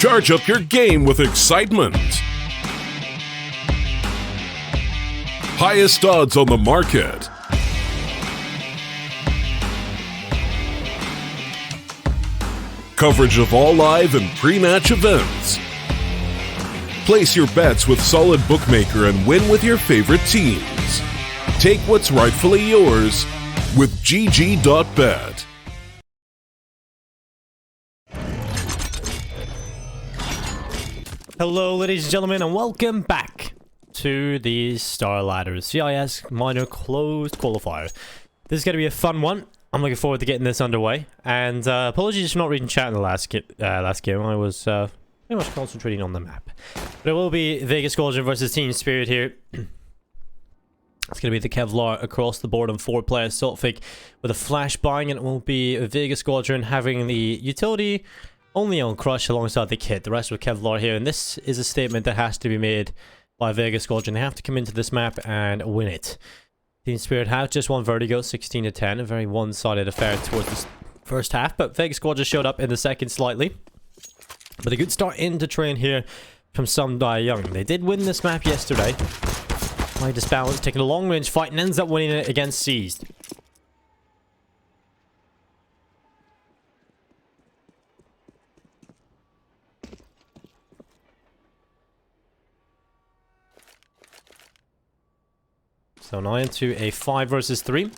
Charge up your game with excitement. Highest odds on the market. Coverage of all live and pre-match events. Place your bets with Solid Bookmaker and win with your favorite teams. Take what's rightfully yours with GG.bet. Hello, ladies and gentlemen, and welcome back to the StarLadder CIS Minor Closed Qualifier. This is going to be a fun one. I'm looking forward to getting this underway. And apologies for not reading chat in the last game. I was pretty much concentrating on the map. But it will be Vega Squadron versus Team Spirit here. It's going to be the Kevlar across the board on 4-player Saltfig with a flash buying, and it will be Vega Squadron having the utility only on Crush alongside the kit. The rest with Kevlar here, and this is a statement that has to be made by Vega Squadron. They have to come into this map and win it. Team Spirit have just won Vertigo 16-10, a very one-sided affair towards the first half, but Vega Squadron showed up in the second slightly. But a good start into train here from Some Die Young. They did win this map yesterday. Midas Balance taking a long-range fight and ends up winning it against Seized. So now into a 5 versus 3.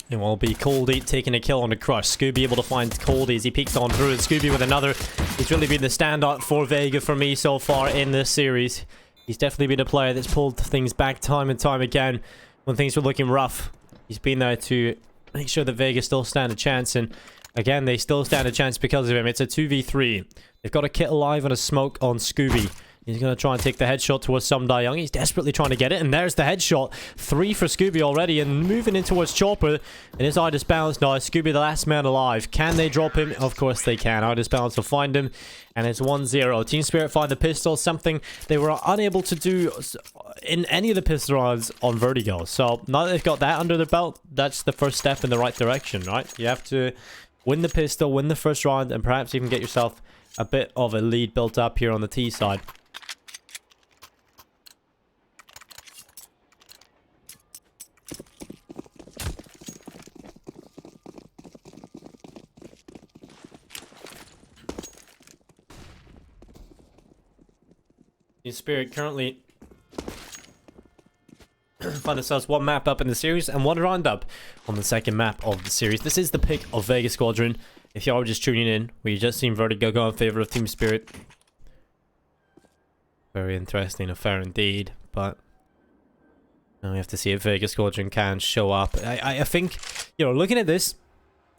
It will be Coldy taking a kill on the Crush. Scooby able to find Coldy as he peeks on through. And Scooby with another. He's really been the standout for Vega for me so far in this series. He's definitely been a player that's pulled things back time and time again when things were looking rough. He's been there to make sure that Vega still stand a chance. And again, they still stand a chance because of him. It's a 2v3. They've got a kit alive and a smoke on Scooby. He's going to try and take the headshot towards Some Die Young. He's desperately trying to get it, and there's the headshot. 3 for Scooby already, and moving in towards Chopper. And his Idis Balance now. Scooby the last man alive. Can they drop him? Of course they can. Idis Balance will find him, and it's 1-0. Team Spirit find the pistol, something they were unable to do in any of the pistol rounds on Vertigo. So now that they've got that under their belt, that's the first step in the right direction, right? You have to win the pistol, win the first round, and perhaps even get yourself a bit of a lead built up here on the T side. Team Spirit currently find themselves one map up in the series and one round up on the second map of the series. This is the pick of Vega Squadron. If y'all were just tuning in, we just seen Vertigo go in favor of Team Spirit. Very interesting affair indeed, but now we have to see if Vega Squadron can show up. I think, you know, looking at this,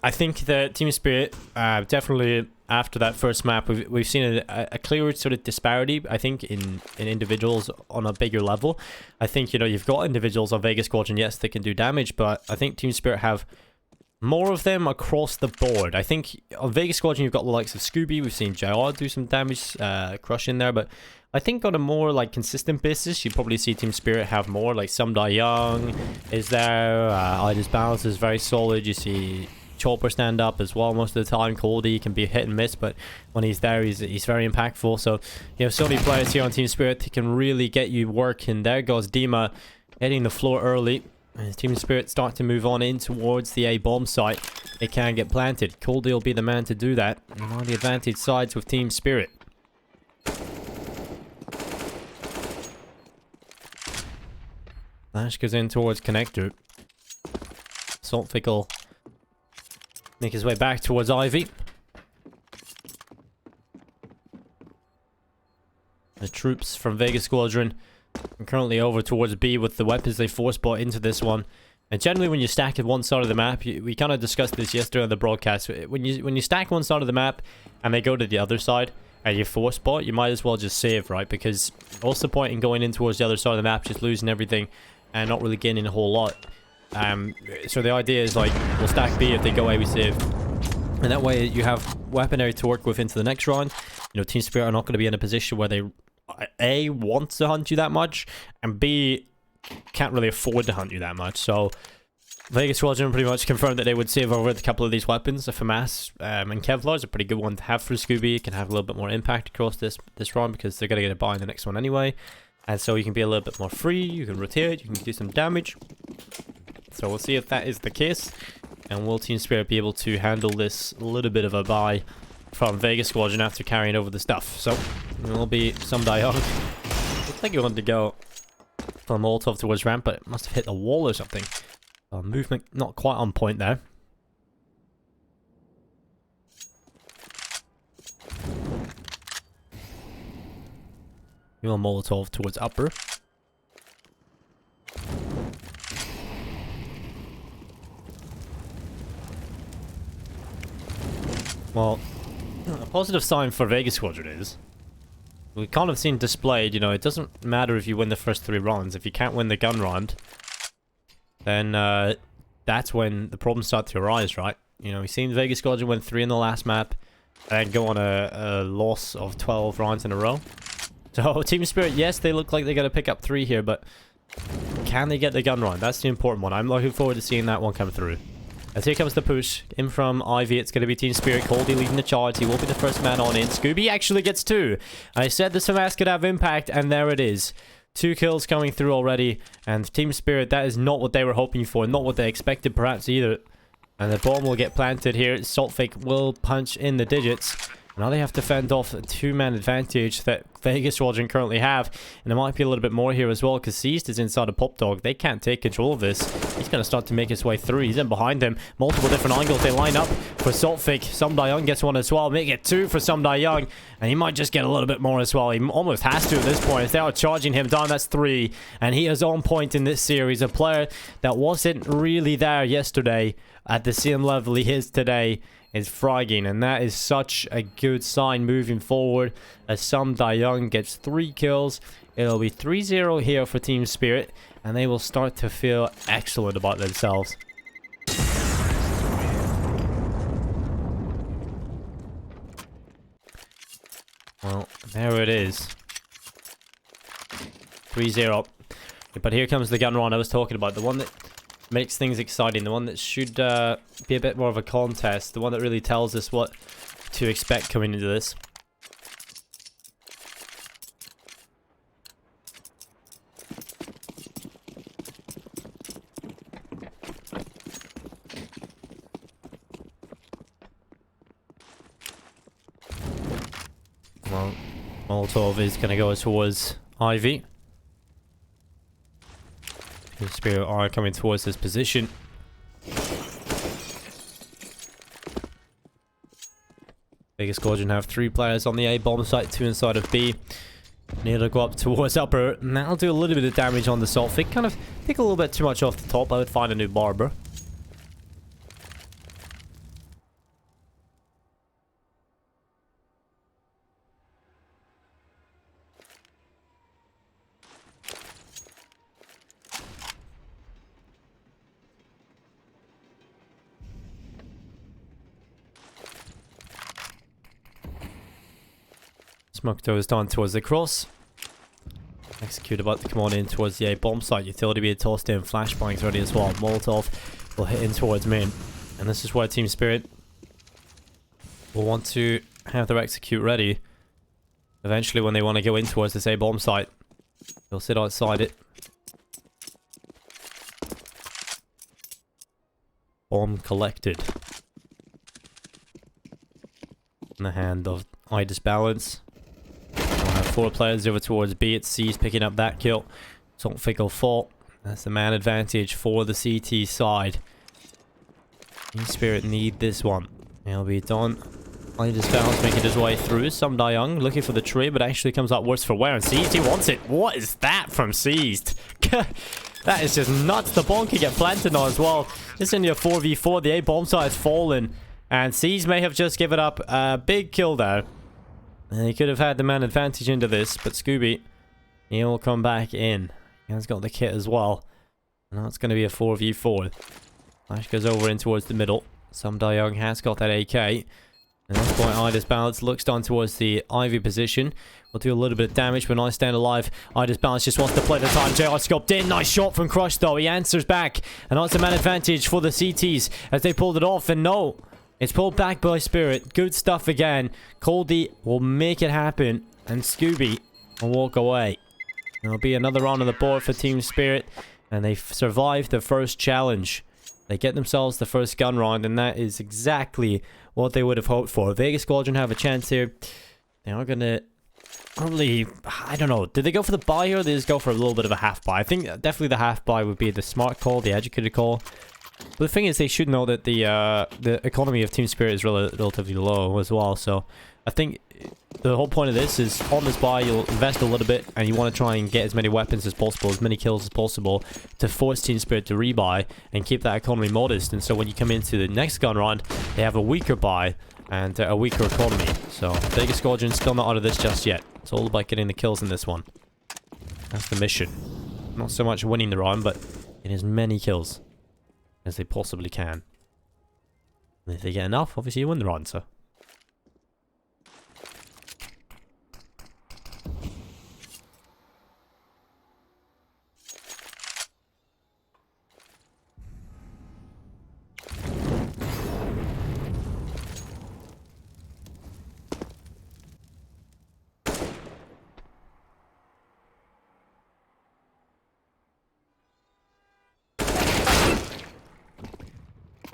I think that Team Spirit definitely after that first map we've seen a clear sort of disparity, I think, in individuals on a bigger level. I think, you know, you've got individuals on Vega Squadron, yes, they can do damage, but I think Team Spirit have more of them across the board. I think on Vega Squadron you've got the likes of Scooby, we've seen JR do some damage, Crush in there, but I think on a more like consistent basis you'd probably see Team Spirit have more, like Some Die Young is there, Idis Balance is very solid, you see Chopper stand up as well most of the time. Coldy can be hit and miss, but when he's there, he's very impactful. So you have so many players here on Team Spirit that can really get you working. There goes Dima hitting the floor early. As Team Spirit start to move on in towards the A bomb site, it can get planted. Coldy will be the man to do that. And on the advantage sides with Team Spirit. Flash goes in towards Connector. Saltfig will make his way back towards Ivy. The troops from Vega Squadron are currently over towards B with the weapons they force bought into this one. And generally when you stack at one side of the map, we kind of discussed this yesterday on the broadcast. When you stack one side of the map and they go to the other side and you force bought, you might as well just save, right? Because what's the point in going in towards the other side of the map, just losing everything and not really gaining a whole lot? So the idea is, like, we'll stack B if they go A, we save. And that way you have weaponry to work with into the next round. You know, Team Spirit are not going to be in a position where they A, want to hunt you that much, and B, can't really afford to hunt you that much. So Vega Squadron pretty much confirmed that they would save over a couple of these weapons. The FAMAS and Kevlar is a pretty good one to have for Scooby. It can have a little bit more impact across this run because they're going to get a buy in the next one anyway. And so you can be a little bit more free, you can rotate, you can do some damage. So we'll see if that is the case. And will Team Spirit be able to handle this little bit of a buy from Vega Squadron after carrying over the stuff. So there will be some die on. Looks like he wanted to go from Molotov towards ramp, but it must have hit the wall or something. Movement not quite on point there. Molotov towards upper. Well, a positive sign for Vega Squadron is we kind of seen displayed, you know, it doesn't matter if you win the first 3 rounds. If you can't win the gun round, then that's when the problems start to arise, right? You know, we've seen Vega Squadron win 3 in the last map and go on a loss of 12 rounds in a row. So Team Spirit, yes, they look like they're going to pick up 3 here, but can they get the gun round? That's the important one. I'm looking forward to seeing that one come through. As here comes the push. In from Ivy, it's going to be Team Spirit. Coldy leading the charge. He will be the first man on in. Scooby actually gets 2. I said this FAMAS could have impact, and there it is. 2 kills coming through already, and Team Spirit, that is not what they were hoping for, not what they expected perhaps either. And the bomb will get planted here. Saltfake will punch in the digits. Now they have to fend off a 2-man advantage that Vega Squadron currently have. And there might be a little bit more here as well, because Seized is inside a Pop Dog. They can't take control of this. He's going to start to make his way through. He's in behind him. Multiple different angles. They line up for Saltfake. Some Young gets one as well. Make it 2 for Some Young. And he might just get a little bit more as well. He almost has to at this point. If they are charging him down, that's 3. And he is on point in this series. A player that wasn't really there yesterday at the same level he is today is fragging, and that is such a good sign moving forward as Some Young gets 3 kills. It'll be 3-0 here for Team Spirit, and they will start to feel excellent about themselves. Well, there it is. 3-0. But here comes the gun run I was talking about, the one that makes things exciting, the one that should be a bit more of a contest, the one that really tells us what to expect coming into this. Well, Molotov is going to go towards Ivy. Spirit are coming towards this position. Vega Squadron have 3 players on the A bomb site, 2 inside of B. Need to go up towards upper, and that'll do a little bit of damage on the Saltfake. Kind of take a little bit too much off the top. I would find a new barber. Smoke is down towards the cross. Execute about to come on in towards the A bomb site. Utility being tossed in. Flashbangs ready as well. Molotov will hit in towards main. And this is where Team Spirit will want to have their execute ready. Eventually when they want to go in towards this A bomb site, they'll sit outside it. Bomb collected. In the hand of Idis Balance. 4 players over towards B. It's C's picking up that kill. Saltfake will fall. That's the man advantage for the CT side. Team Spirit need this one. It'll be done. Idis Balance making his way through. Some Young looking for the tree, but actually comes out worse for wear. And CT wants it. What is that from Seized? That is just nuts. The bomb can get planted on as well. It's only a 4v4. The A bomb site has fallen. And Seized may have just given up a big kill there. And he could have had the man advantage into this, but Scooby, he'll come back in. He has got the kit as well. And now it's going to be a 4v4. Flash goes over in towards the middle. Some Young has got that AK. And that's why Ida's Balance looks down towards the Ivy position. Will do a little bit of damage, but nice stand alive. Ida's Balance just wants to play the time. JR scoped in. Nice shot from Crush, though. He answers back. And that's a man advantage for the CTs as they pulled it off. And no, it's pulled back by Spirit. Good stuff again. Coldy will make it happen. And Scooby will walk away. There'll be another round on the board for Team Spirit. And they've survived the first challenge. They get themselves the first gun round, and that is exactly what they would have hoped for. Vega Squadron have a chance here. They are going to probably, I don't know, did they go for the buy here, or did they just go for a little bit of a half buy? I think definitely the half buy would be the smart call, the educated call. But the thing is, they should know that the economy of Team Spirit is relatively low as well, so I think the whole point of this is, on this buy, you'll invest a little bit, and you want to try and get as many weapons as possible, as many kills as possible, to force Team Spirit to rebuy, and keep that economy modest. And so when you come into the next gun round, they have a weaker buy, and a weaker economy. So, Vega Squadron still not out of this just yet. It's all about getting the kills in this one. That's the mission. Not so much winning the round, but getting as many kills as they possibly can. And if they get enough, obviously you win the round, so...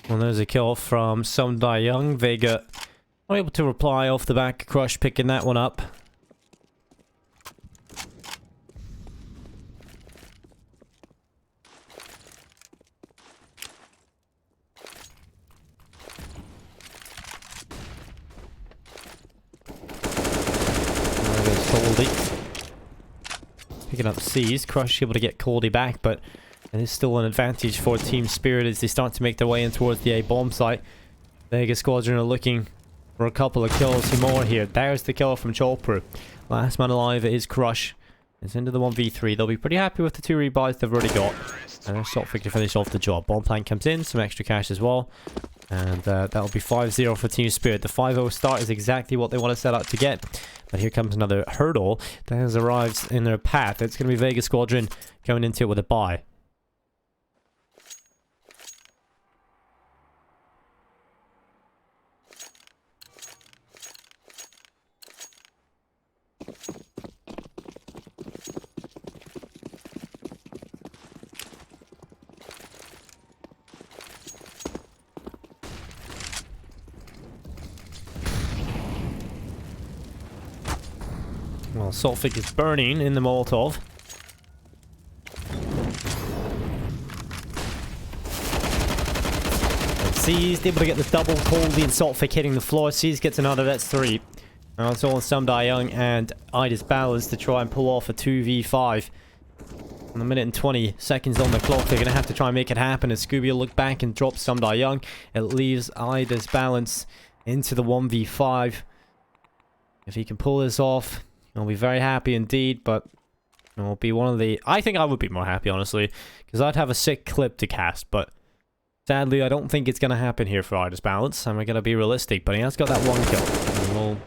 Well, there's a kill from Some Die Young. Vega not able to reply off the back. Crush picking that one up. There goes Coldy. Picking up C's. Crush able to get Coldy back, but it is still an advantage for Team Spirit as they start to make their way in towards the A bomb site. Vega Squadron are looking for a couple of kills more here. There's the kill from Chopra. Last man alive is Crush. It's into the 1v3. They'll be pretty happy with the 2 rebuys they've already got. And they're sort of to finish off the job. Bomb plant comes in, some extra cash as well. And that'll be 5-0 for Team Spirit. The 5-0 start is exactly what they want to set out to get. But here comes another hurdle that has arrived in their path. It's going to be Vega Squadron going into it with a buy. Well, Sulfig is burning in the Molotov. And C's able to get the double. Coldy and Sulfig hitting the floor. C's gets another, that's 3. Now it's all on Some Die Young and Ida's Balance to try and pull off a 2v5. On a minute and 20 seconds on the clock, they're going to have to try and make it happen. As Scooby will look back and drop Some Die Young, it leaves Ida's Balance into the 1v5. If he can pull this off, I'll be very happy indeed, but it'll be one of the... I think I would be more happy, honestly, because I'd have a sick clip to cast, but sadly, I don't think it's going to happen here for Ida's Balance, and we're going to be realistic, but he has got that 1 kill. And we'll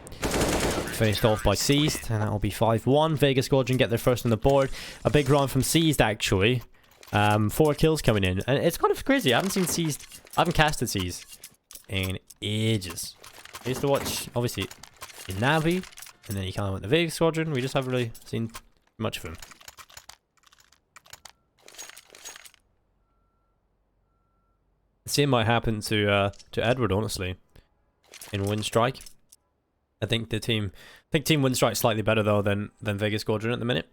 finished off by Seized, and that'll be 5-1. Vega Squadron get their first on the board. A big round from Seized, actually. 4 kills coming in, and it's kind of crazy. I haven't seen Seized... I haven't casted Seized in ages. I used to watch, obviously, in Navi, and then he kind of went to Vega Squadron. We just haven't really seen much of him. The same might happen to Edward, honestly, in Windstrike. I think Team Windstrike's slightly better though than Vega Squadron at the minute.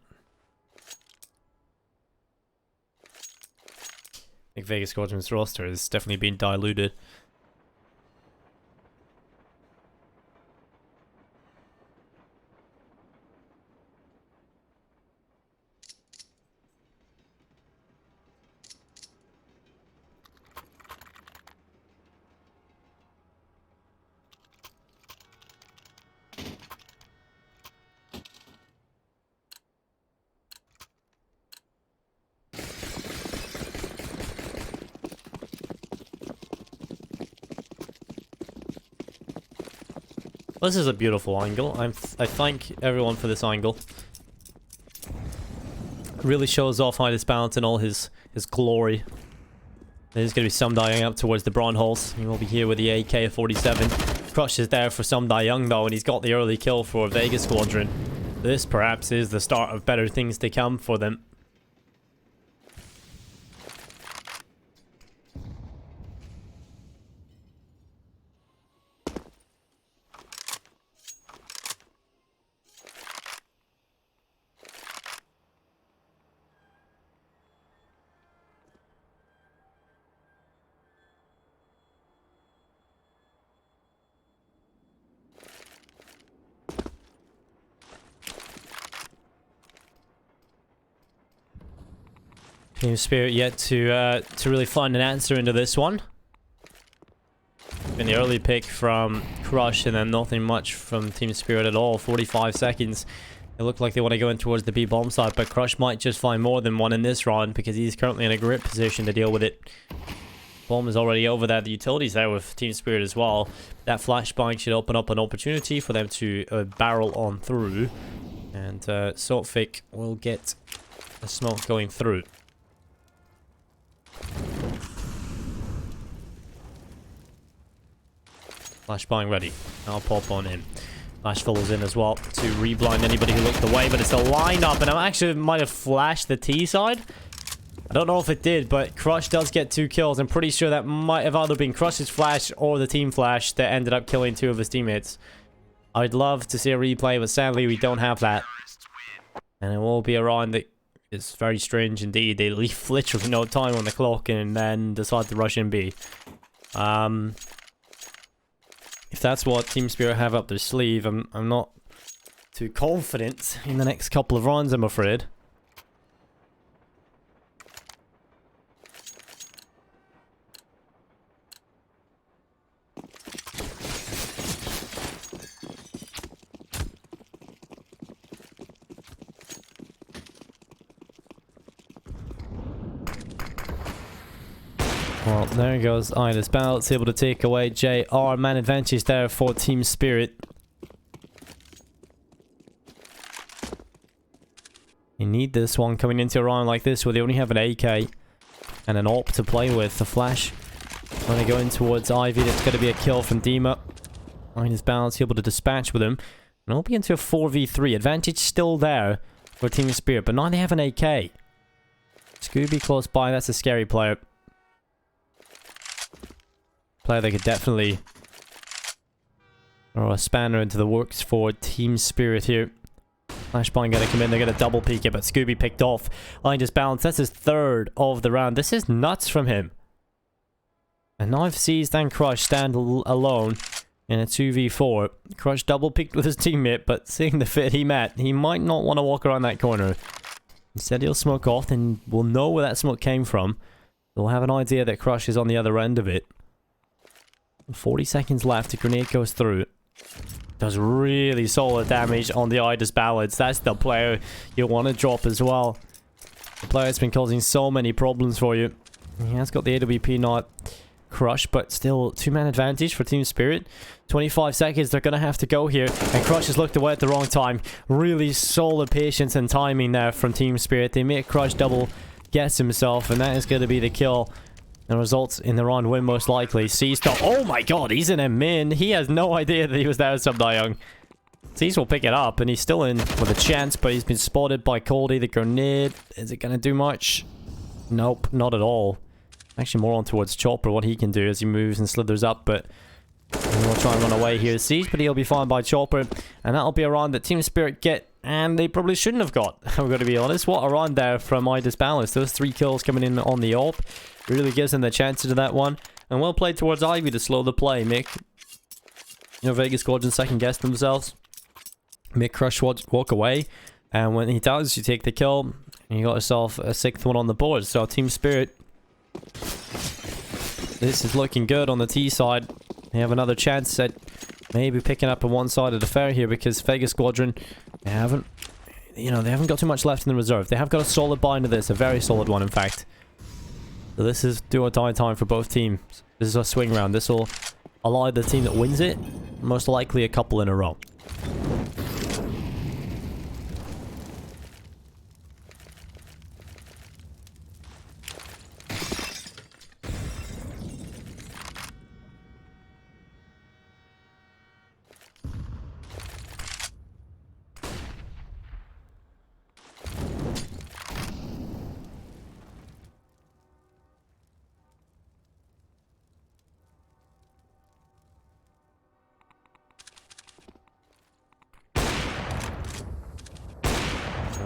I think Vega Squadron's roster has definitely been diluted. This is a beautiful angle. I thank everyone for this angle. Really shows off Idis Balance in all his glory. There's going to be some dying up towards the Brawn holes. He will be here with the AK-47. Crush is there for some Young though, and he's got the early kill for Vega Squadron. This perhaps is the start of better things to come for them. Team Spirit yet to really find an answer into this one. Been the early pick from Crush and then nothing much from Team Spirit at all. 45 seconds. It looked like they want to go in towards the B bomb site, but Crush might just find more than one in this round because he's currently in a grip position to deal with it. Bomb is already over there. The utility's there with Team Spirit as well. That flashbang should open up an opportunity for them to barrel on through. And Saltfic will get a smoke going through. Flashbang ready. I'll pop on in. Flash follows in as well to reblind anybody who looked away, but it's a lineup, and I actually might have flashed the T side. I don't know if it did, but Crush does get 2 kills. I'm pretty sure that might have either been Crush's flash or the team flash that ended up killing 2 of his teammates. I'd love to see a replay, but sadly we don't have that. And it will be a round that is very strange indeed. They leave literally no time on the clock and then decide to rush in B. If that's what Team Spirit have up their sleeve, I'm not too confident in the next couple of rounds, I'm afraid. Well, there goes Idis Balance, able to take away JR. Man advantage there for Team Spirit. You need this one coming into a round like this where they only have an AK and an AWP to play with. The flash when they go in towards Ivy, that's going to be a kill from Dima. Idis Balance able to dispatch with him. And it'll be into a 4v3. Advantage still there for Team Spirit, but now they have an AK. Scooby close by, that's a scary player. Player that could definitely throw a spanner into the works for Team Spirit here. Flashbang gonna come in, they're gonna double peek it, but Scooby picked off. Idis Balance, that's his 3rd of the round. This is nuts from him. And now I've seized and Crush stand alone in a 2v4. Crush double peeked with his teammate, but seeing the fit he met, he might not want to walk around that corner. Instead he'll smoke off and we'll know where that smoke came from. We'll have an idea that Crush is on the other end of it. 40 seconds left, a grenade goes through. Does really solid damage on the Idis Balance. That's the player you want to drop as well. The player that's been causing so many problems for you. He has got the AWP, not Crush, but still 2-man advantage for Team Spirit. 25 seconds, they're going to have to go here. And Crush has looked away at the wrong time. Really solid patience and timing there from Team Spirit. They make Crush double guess himself, and that is going to be the kill. And results in the round win most likely. Cease to... Oh my god, he's in a min. He has no idea that he was there with some Young. Cease will pick it up, and he's still in with a chance, but he's been spotted by Coldy. The grenade, is it going to do much? Nope, not at all. Actually more on towards Chopper, what he can do as he moves and slithers up, but... He'll try and run away here. Cease, but he'll be found by Chopper. And that'll be a round that Team Spirit get, and they probably shouldn't have got. I'm going to be honest. What a round there from Idis Balance. Those 3 kills coming in on the AWP. Really gives them the chance to do that one. And well played towards Ivy to slow the play. Make, Vega Squadron second guess themselves. Make Crush walk away. And when he does, you take the kill. And you got yourself a 6th one on the board. So Team Spirit. This is looking good on the T side. They have another chance at maybe picking up a one-sided affair here because Vega Squadron, they haven't got too much left in the reserve. They have got a solid buy into this, a very solid one in fact. So this is do or die time for both teams. This is a swing round. This will ally the team that wins it. Most likely a couple in a row.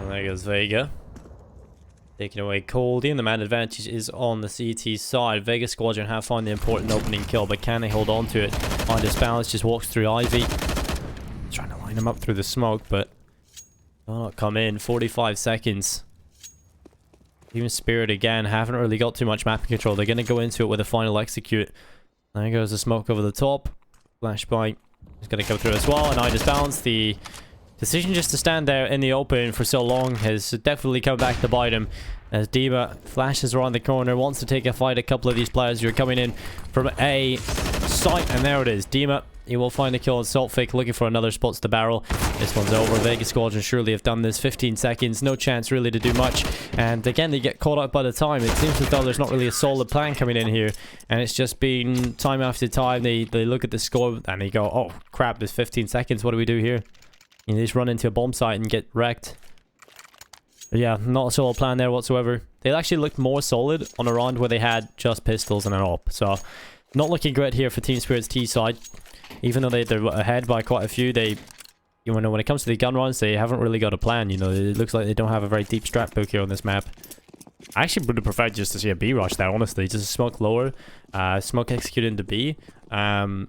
There goes Vega. Taking away Coldie, and the man advantage is on the CT side. Vega Squadron have found the important opening kill, but can they hold on to it? Find his balance, just walks through Ivy. Trying to line him up through the smoke, but will not come in. 45 seconds. Team Spirit again, haven't really got too much mapping control. They're going to go into it with a final execute. There goes the smoke over the top. Flashbang is going to come through as well, and I just balance the decision just to stand there in the open for so long has definitely come back to bite him, as Dima flashes around the corner, wants to take a fight. A couple of these players who are coming in from a site, and there it is. Dima, he will find a kill on Salt Fake, looking for another spots to barrel. This one's over. Vega Squadron surely have done this. 15 seconds, no chance really to do much, and again they get caught up by the time. It seems as though there's not really a solid plan coming in here, and it's just been time after time. They look at the score and they go, oh crap, there's 15 seconds, what do we do here? You just run into a bomb site and get wrecked. But yeah, not a solid plan there whatsoever. They actually looked more solid on a round where they had just pistols and an AWP. So, not looking great here for Team Spirit's T side. Even though they're ahead by quite a few, you know, when it comes to the gun runs, they haven't really got a plan. You know, it looks like they don't have a very deep strat book here on this map. I actually would have preferred just to see a B rush there, honestly. Just smoke lower, smoke execute into B. And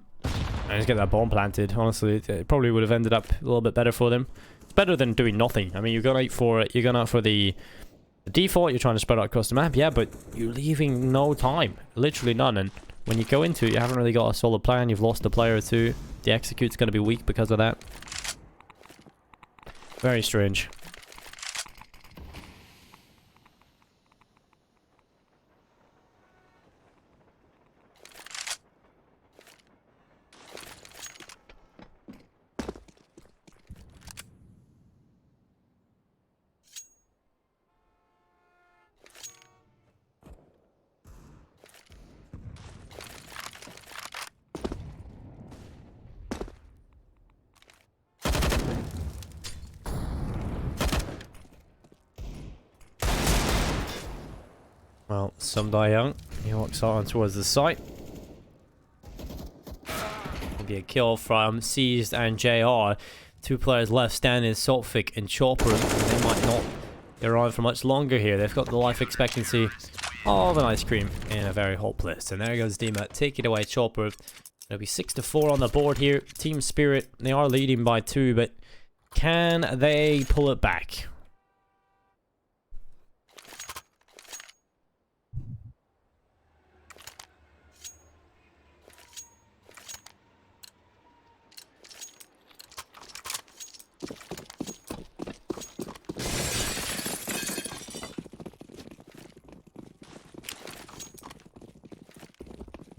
just get that bomb planted. Honestly, it probably would have ended up a little bit better for them. It's better than doing nothing. I mean, you're going out for the default. You're trying to spread out across the map, yeah, but you're leaving no time, literally none. And when you go into it, you haven't really got a solid plan. You've lost a player or two. The execute's going to be weak because of that. Very strange. Well, some die young. He walks on towards the site. Maybe a kill from Seized and JR. Two players left standing, Saltfic and Chopper. They might not be around for much longer here. They've got the life expectancy of an ice cream in a very hot place. And there goes Dima. Take it away, Chopper. It'll be 6-4 on the board here. Team Spirit, they are leading by 2, but can they pull it back?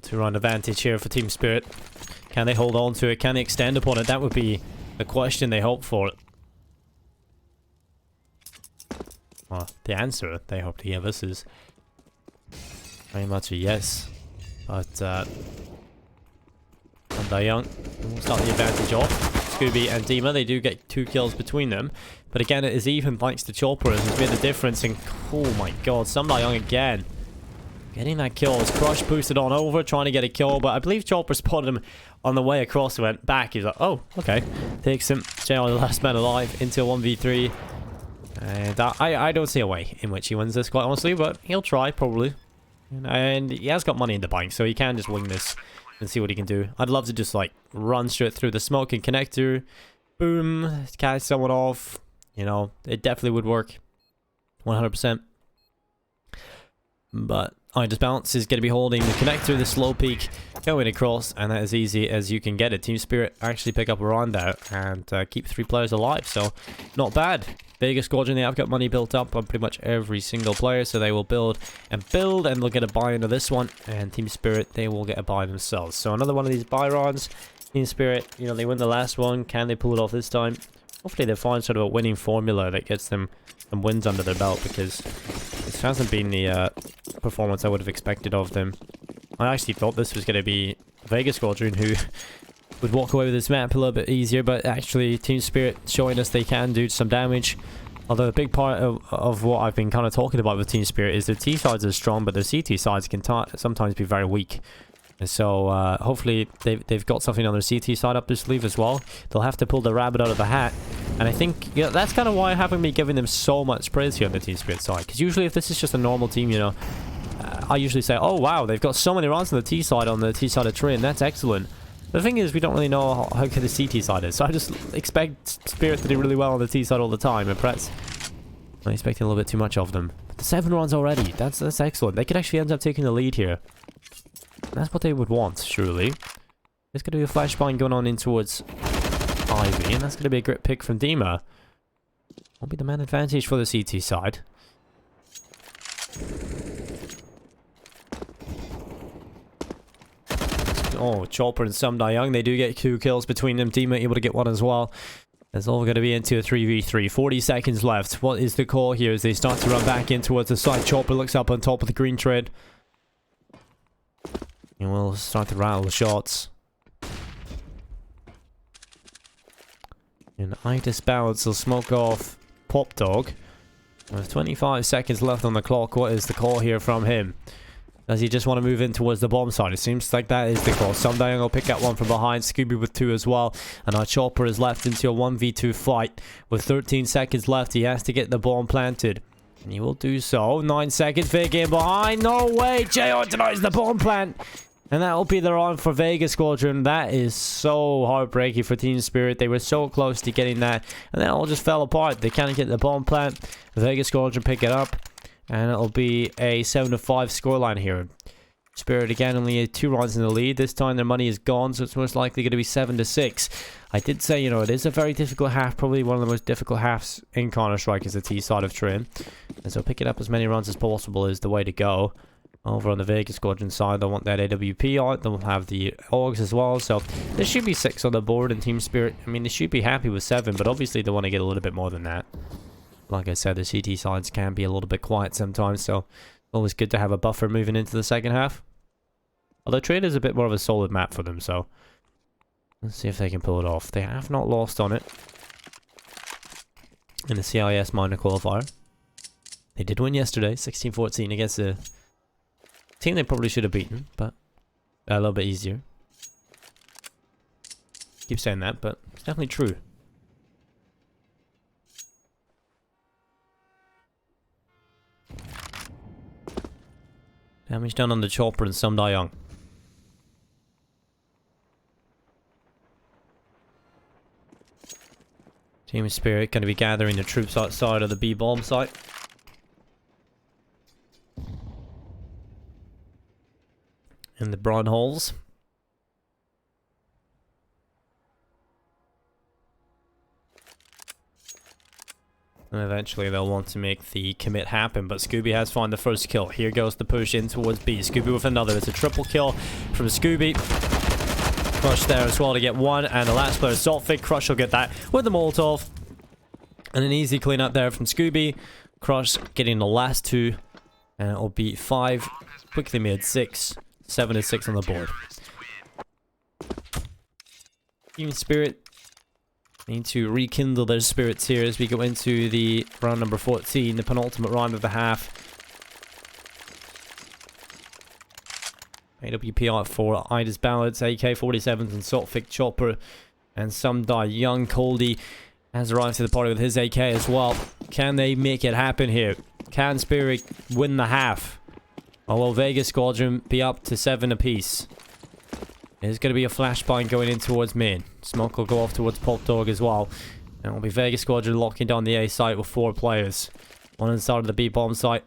Two-round advantage here for Team Spirit. Can they hold on to it? Can they extend upon it? That would be the question they hope for. Well, the answer they hope to give us is very much a yes. But Young will start the advantage off. Scooby and Dima, they do get 2 kills between them. But again, it is even thanks to Chopper. It's made the difference. And oh my god, Young again. Getting that kill. As Crush boosted on over, trying to get a kill, but I believe Chopper spotted him on the way across, went back. He's like, oh, okay. Takes him, JR the last man alive, into a 1v3. And I don't see a way in which he wins this, quite honestly, but he'll try, probably. And he has got money in the bank, so he can just wing this and see what he can do. I'd love to just, like, run straight through the smoke and connector. Boom. Catch someone off. You know, it definitely would work. 100%. But Just Balance is going to be holding the connector, the slow peak, going across, and that is easy as you can get it. Team Spirit actually pick up around that and keep 3 players alive, so not bad. Vega Squadron, they have got money built up on pretty much every single player, so they will build, and they'll get a buy into this one. And Team Spirit, they will get a buy themselves. So another one of these buy rounds. Team Spirit, you know, they win the last one. Can they pull it off this time? Hopefully they find sort of a winning formula that gets them some wins under their belt, because this hasn't been the performance I would have expected of them. I actually thought this was going to be Vega Squadron who would walk away with this map a little bit easier, but actually Team Spirit showing us they can do some damage. Although a big part of what I've been kind of talking about with Team Spirit is their T sides are strong, but their CT sides can sometimes be very weak. And so hopefully they've got something on their CT side up their sleeve as well. They'll have to pull the rabbit out of the hat. And I think, you know, that's kind of why I haven't been giving them so much praise here on the Team Spirit side. Because usually if this is just a normal team, you know, I usually say, oh wow, they've got so many rounds on the T side of Train. That's excellent. The thing is, we don't really know how good the CT side is. So I just expect Spirit to do really well on the T side all the time. And perhaps I'm expecting a little bit too much of them. But the 7 rounds already. That's excellent. They could actually end up taking the lead here. That's what they would want, surely. There's going to be a flashbang going on in towards Ivy, and that's going to be a great pick from Dima. Won't be the man advantage for the CT side. Oh, Chopper and Sum Young, they do get 2 kills between them. Dima able to get 1 as well. It's all going to be into a 3v3. 40 seconds left. What is the call here as they start to run back in towards the side? Chopper looks up on top of the green trade. And we'll start to rattle the shots. And Itis Balance will smoke off Pop Dog. With 25 seconds left on the clock, what is the call here from him? Does he just want to move in towards the bomb side? It seems like that is the call. Sumdayong will pick up 1 from behind. Scooby with 2 as well. And our Chopper is left into a 1v2 fight. With 13 seconds left, he has to get the bomb planted. And he will do so. 9 seconds, Vega in behind. No way! JR denies the bomb plant. And that will be the round for Vega Squadron. That is so heartbreaking for Team Spirit. They were so close to getting that. And that all just fell apart. They can't get the bomb plant. Vega Squadron pick it up. And it'll be a 7-5 scoreline here. Spirit again only 2 rounds in the lead. This time their money is gone, so it's most likely going to be 7-6. I did say, you know, it is a very difficult half. Probably one of the most difficult halves in Counter-Strike is the T side of Trim. And so picking up as many rounds as possible is the way to go. Over on the Vega Squadron side, they'll want that AWP out. They'll have the AUGs as well. So there should be 6 on the board in Team Spirit. I mean, they should be happy with 7, but obviously they want to get a little bit more than that. Like I said, the CT sides can be a little bit quiet sometimes, so always good to have a buffer moving into the second half. Although Trade is a bit more of a solid map for them, so let's see if they can pull it off. They have not lost on it in the CIS minor qualifier. They did win yesterday, 16-14 against a team they probably should have beaten, but a little bit easier. Keep saying that, but it's definitely true. Damage done on the Chopper and Sum Young. Team Spirit going to be gathering the troops outside of the B bomb site. In the brown holes. And eventually they'll want to make the commit happen, but Scooby has found the first kill. Here goes the push in towards B. Scooby with another. It's a triple kill from Scooby. Crush there as well to get 1, and the last player, Saltfig. Crush will get that with the Molotov. And an easy clean up there from Scooby. Crush getting the last 2, and it'll be 5. Quickly made 6. 7-6 on the board. Team Spirit need to rekindle their spirits here as we go into the round number 14, the penultimate round of the half. AWP out for Ida's Ballads, AK-47s and Saltfig Chopper, and Sum Young. Coldy has arrived to the party with his AK as well. Can they make it happen here? Can Spirit win the half? Or will Vega Squadron be up to 7 apiece? There's going to be a flashbang going in towards main. Smoke will go off towards Pop Dog as well. And it will be Vega Squadron locking down the A site with 4 players. 1 inside of the B bomb site.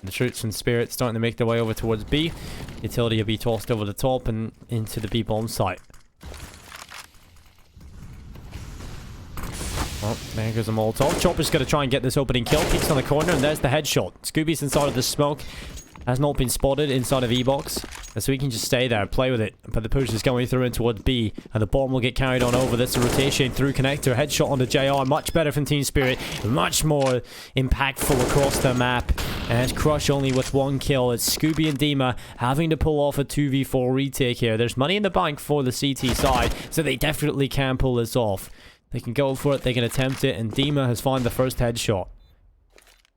The troops from Spirit starting to make their way over towards B. Utility will be tossed over the top and into the B bomb site. Oh, there goes a Molotov. Chopper's going to try and get this opening kill. Peeks on the corner, and there's the headshot. Scooby's inside of the smoke. Has not been spotted inside of E-Box. And so he can just stay there, play with it. But the push is going through in towards B. And the bomb will get carried on over. That's a rotation through connector. Headshot onto JR. Much better from Team Spirit. Much more impactful across the map. And it's Crush only with 1 kill. It's Scooby and Dima having to pull off a 2v4 retake here. There's money in the bank for the CT side. So they definitely can pull this off. They can go for it. They can attempt it. And Dima has found the first headshot.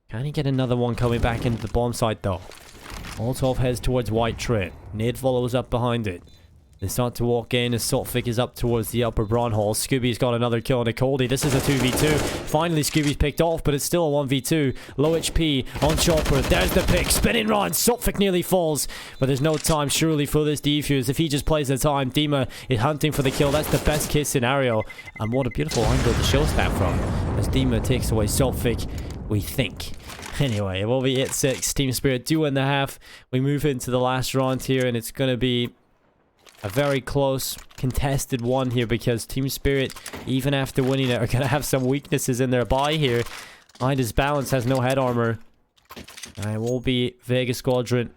Can he get another one coming back into the bomb site though? Molotov heads towards White Tray. Nade follows up behind it. They start to walk in as Saltfic is up towards the upper Braun hall. Scooby's got another kill on a Coldie. This is a 2v2. Finally, Scooby's picked off, but it's still a 1v2. Low HP on Chopper. There's the pick. Spinning round. Saltfic nearly falls, but there's no time surely for this defuse. If he just plays the time, Dima is hunting for the kill. That's the best case scenario. And what a beautiful angle to show that from. As Dima takes away Saltfic, we think. Anyway, it will be 8-6. Team Spirit do win the half. We move into the last round here, and it's going to be a very close, contested one here because Team Spirit, even after winning it, are going to have some weaknesses in their buy here. Midas Balance has no head armor. And it will be Vega Squadron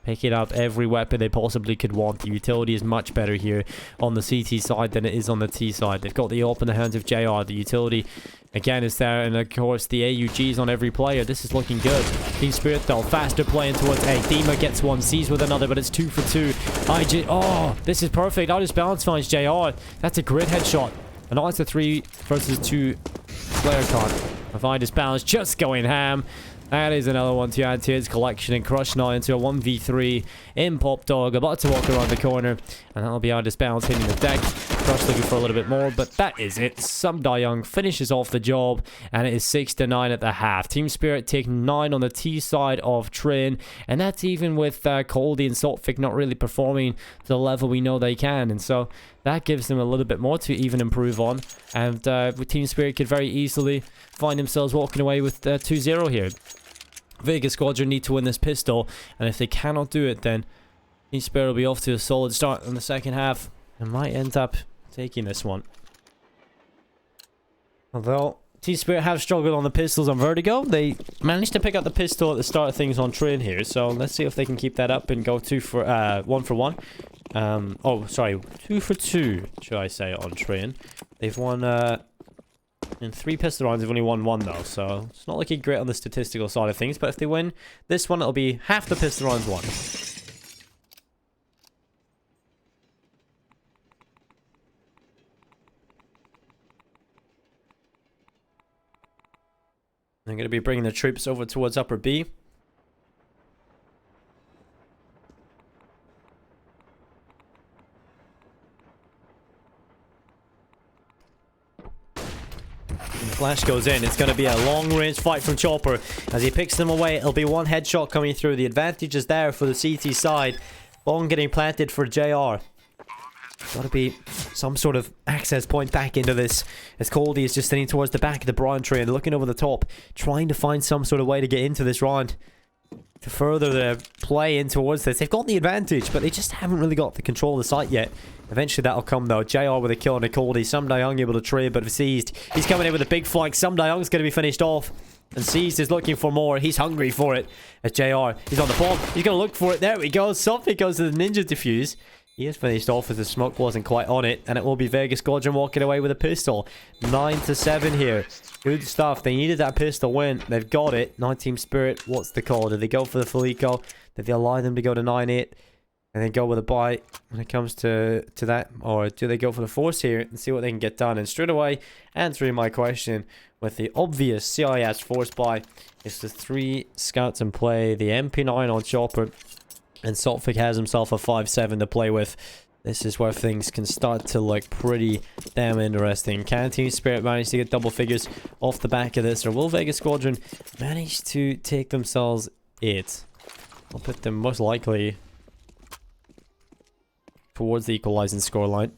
picking up every weapon they possibly could want. The utility is much better here on the CT side than it is on the T side. They've got the AWP in the hands of JR. The utility, again, is there. And, of course, the AUGs on every player. This is looking good. Team Spirit, though, faster playing towards A. Dima gets one, sees with another, but it's 2 for 2. IG... Oh, this is perfect. Midas Balance finds JR. That's a great headshot. And now it's a 3 versus 2 player count. Midas Balance just going ham. That is another one to add to his collection, and Crush now into a 1v3 in Pop Dog, about to walk around the corner, and that'll be Midas Balance hitting the deck. Crush looking for a little bit more, but that is it. Some Young finishes off the job, and it is 6-9 at the half. Team Spirit take 9 on the T side of Train, and that's even with Coldie and Saltfic not really performing to the level we know they can, and so that gives them a little bit more to even improve on, and Team Spirit could very easily find themselves walking away with 2-0 here. Vega Squadron need to win this pistol, and if they cannot do it, then Team Spirit will be off to a solid start in the second half and might end up taking this one. Although Team Spirit have struggled on the pistols on Vertigo, they managed to pick up the pistol at the start of things on Train here, so let's see if they can keep that up and go 1 for 1. Oh, sorry, 2 for 2, should I say, on Train. They've won in 3 pistol rounds, they've only won 1 though, so it's not looking great on the statistical side of things, but if they win this one, it'll be half the pistol rounds won. They're going to be bringing the troops over towards Upper B. Flash goes in. It's going to be a long-range fight from Chopper. As he picks them away, it'll be 1 headshot coming through. The advantage is there for the CT side. Bomb getting planted for JR. Got to be some sort of access point back into this. As Coldie is just sitting towards the back of the Braun train, looking over the top, trying to find some sort of way to get into this round. To further their play in towards this. They've got the advantage, but they just haven't really got the control of the site yet. Eventually that'll come though. JR with a kill on a Coldie. Some Young able to trade, but seized. He's coming in with a big flank. Some Young's going to be finished off. And Seized is looking for more. He's hungry for it. As JR, he's on the bomb. He's going to look for it. There we go. Something goes to the ninja defuse. He is finished off as the smoke wasn't quite on it. And it will be Vega Squadron walking away with a pistol. 9-7 here. Good stuff. They needed that pistol win. They've got it. 9 Team Spirit. What's the call? Did they go for the full eco? Did they allow them to go to 9-8? And then go with a buy when it comes to that? Or do they go for the force here and see what they can get done? And straight away, answering my question with the obvious CIS force buy is the 3 scouts in play. The MP9 on Chopper. And Saltfic has himself a 5-7 to play with. This is where things can start to look pretty damn interesting. Can Team Spirit manage to get double figures off the back of this? Or will Vega Squadron manage to take themselves 8? I'll put them most likely towards the equalizing scoreline.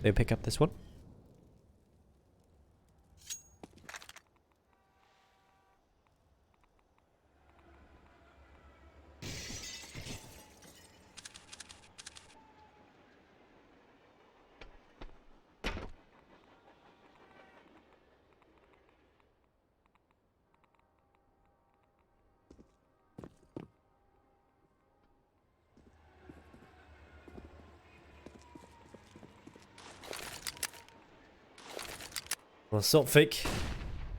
They pick up this one. Well, Sophic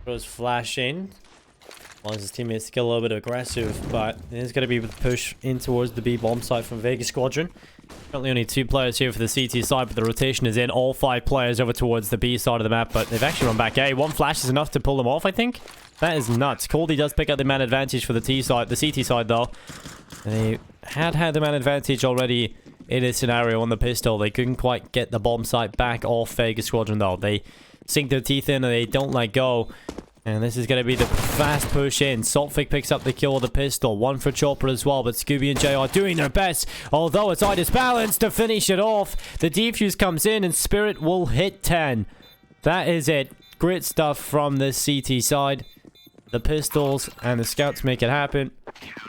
throws flash in. Wants his teammates to get a little bit aggressive, but there's going to be a push in towards the B bomb site from Vega Squadron. Currently only 2 players here for the CT side, but the rotation is in. All 5 players over towards the B side of the map, but they've actually run back A. 1 flash is enough to pull them off, I think. That is nuts. Coldy does pick up the man advantage for the T side, the CT side though. And they had the man advantage already in this scenario on the pistol. They couldn't quite get the bomb site back off Vega Squadron though. They sink their teeth in and they don't let go. And this is going to be the fast push in. Saltfig picks up the kill with the pistol. 1 for Chopper as well, but Scooby and Jay are doing their best. Although it's Idis Balance to finish it off. The defuse comes in and Spirit will hit 10. That is it. Great stuff from the CT side. The pistols and the scouts make it happen.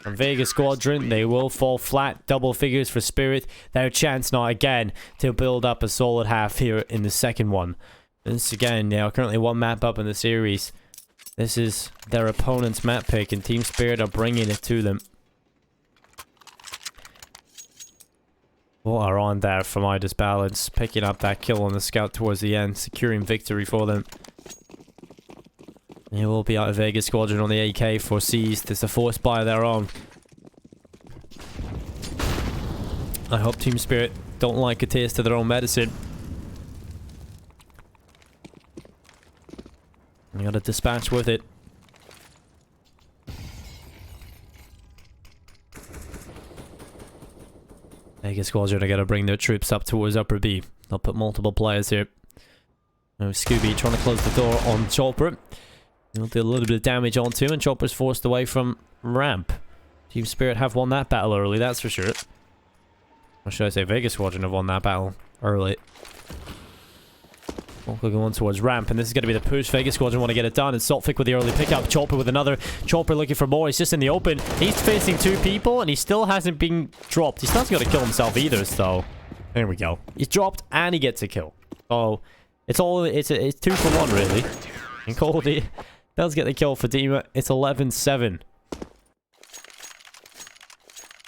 From Vega Squadron, they will fall flat. Double figures for Spirit. Their chance now again to build up a solid half here in the second one. This again, they are currently 1 map up in the series. This is their opponent's map pick, and Team Spirit are bringing it to them. What are on there from Idis Balance, picking up that kill on the scout towards the end, securing victory for them. It will be out of Vega Squadron on the AK for seized. It's a forced buy of their own. I hope Team Spirit don't like a taste of their own medicine. You gotta dispatch with it. Vega Squadron are gonna bring their troops up towards Upper B. They'll put multiple players here. Now Scooby trying to close the door on Chopper. He'll do a little bit of damage onto him, and Chopper's forced away from ramp. Team Spirit have won that battle early, that's for sure. Or should I say Vega Squadron have won that battle early. We're going towards ramp, and this is going to be the push. Vega Squadron want to get it done, and Saltfic with the early pickup. Chopper with another. Chopper looking for more. He's just in the open. He's facing 2 people, and he still hasn't been dropped. He's not going to kill himself either, so... There we go. He's dropped, and he gets a kill. So, it's 2 for 1, really. And Coldy does get the kill for Dima. It's 11-7.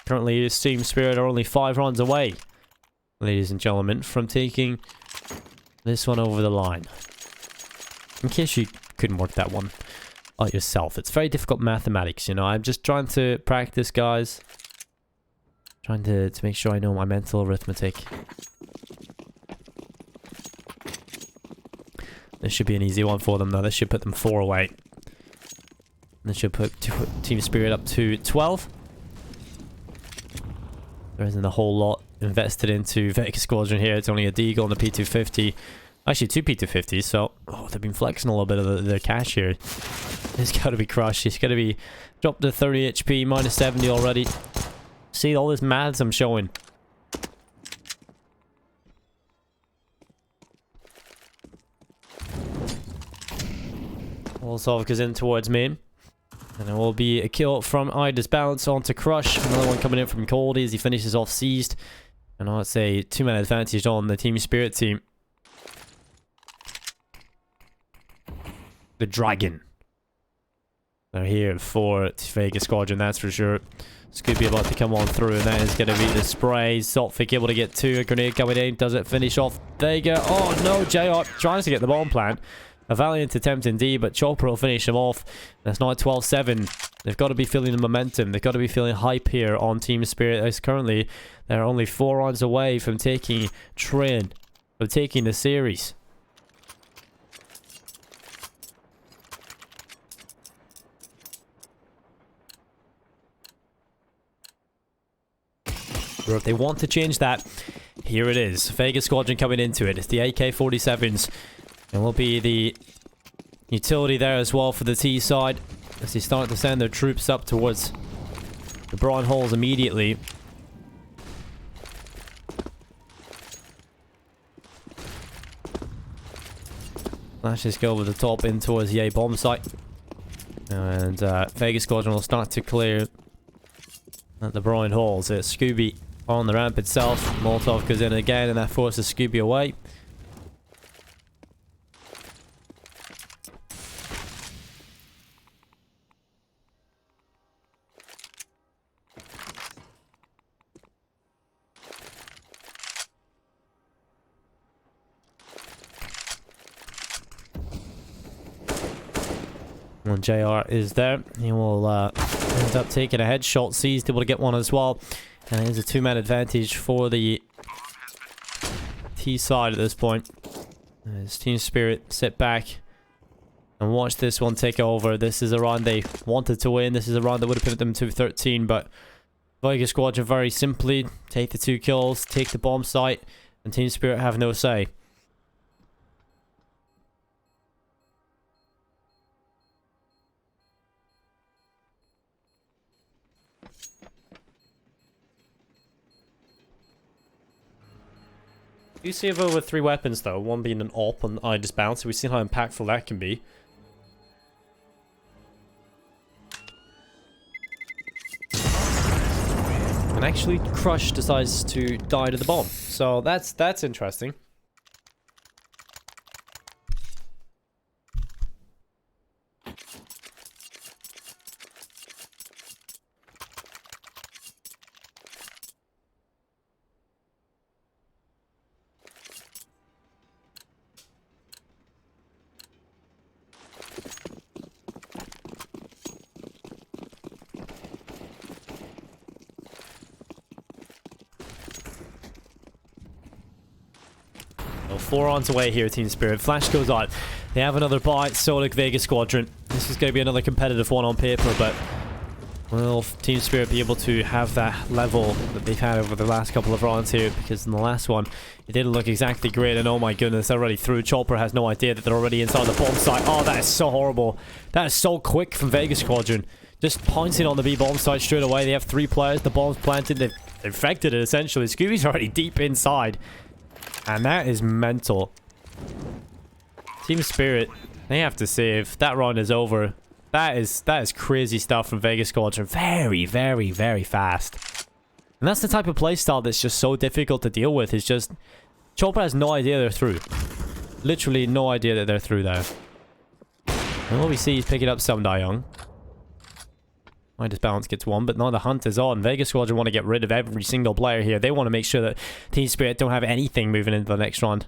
Currently, his Team Spirit are only 5 rounds away, ladies and gentlemen, from taking... this one over the line. In case you couldn't work that one out yourself. It's very difficult mathematics, you know. I'm just trying to practice, guys. Trying to make sure I know my mental arithmetic. This should be an easy one for them, though. This should put them 4 away. This should put Team Spirit up to 12. There isn't a whole lot invested into Vega Squadron here. It's only a Deagle and a P250. Actually, 2 P250s, so... Oh, they've been flexing a little bit of the cash here. It's got to be crushed. It's got to be dropped to 30 HP, minus 70 already. See all this maths I'm showing. Olsov goes in towards main. And it will be a kill from Idis Balance on to Crush. Another one coming in from Coldy as he finishes off Seized. And I'd say 2-man advantage on the Team Spirit team. The Dragon. They're here for Vega Squadron, that's for sure. Scooby about to come on through, and that is going to be the spray. Saltfic able to get 2. A grenade coming in. Does it finish off Vega? Oh no, JR tries to get the bomb plant. A valiant attempt indeed, but Chopper will finish him off. That's now 12-7. They've got to be feeling the momentum. They've got to be feeling hype here on Team Spirit. As currently, they're only 4 rounds away from taking Train, from taking the series. Or if they want to change that, here it is. Vega Squadron coming into it. It's the AK-47s. And will be the utility there as well for the T side as they start to send their troops up towards the Brawn holes immediately. Flashes go over the top in towards the A bomb site. And Vega Squadron will start to clear at the Brawn holes. It's Scooby on the ramp itself. Molotov goes in again and that forces Scooby away. When JR is there, he will end up taking a headshot. C's able to get one as well. And it is a 2-man advantage for the T side at this point. As Team Spirit sit back and watch this one take over. This is a round they wanted to win. This is a round that would have put them to 13, but Vega Squadron very simply take the 2 kills, take the bomb site, and Team Spirit have no say. You see a with 3 weapons though, one being an AWP and I just bounce, so we've seen how impactful that can be. And actually Crush decides to die to the bomb. So that's interesting. So 4 rounds away here, Team Spirit. Flash goes on. They have another bite. So like Vega Squadron. This is going to be another competitive one on paper, but will Team Spirit be able to have that level that they've had over the last couple of rounds here? Because in the last one, it didn't look exactly great, and oh my goodness, they're already through. Chopper has no idea that they're already inside the bomb site. Oh, that is so horrible. That is so quick from Vega Squadron. Just pouncing on the B bomb site straight away. They have 3 players. The bomb's planted. They've infected it, essentially. Scooby's already deep inside. And that is mental. Team Spirit, they have to save. That round is over. That is crazy stuff from Vega Squadron. Very, very, very fast. And that's the type of playstyle that's just so difficult to deal with. It's just... Chopper has no idea they're through. Literally no idea that they're through there. And what we see is picking up some Young. Minus Balance gets 1, but now the hunt is on. Vega Squadron want to get rid of every single player here. They want to make sure that Team Spirit don't have anything moving into the next round.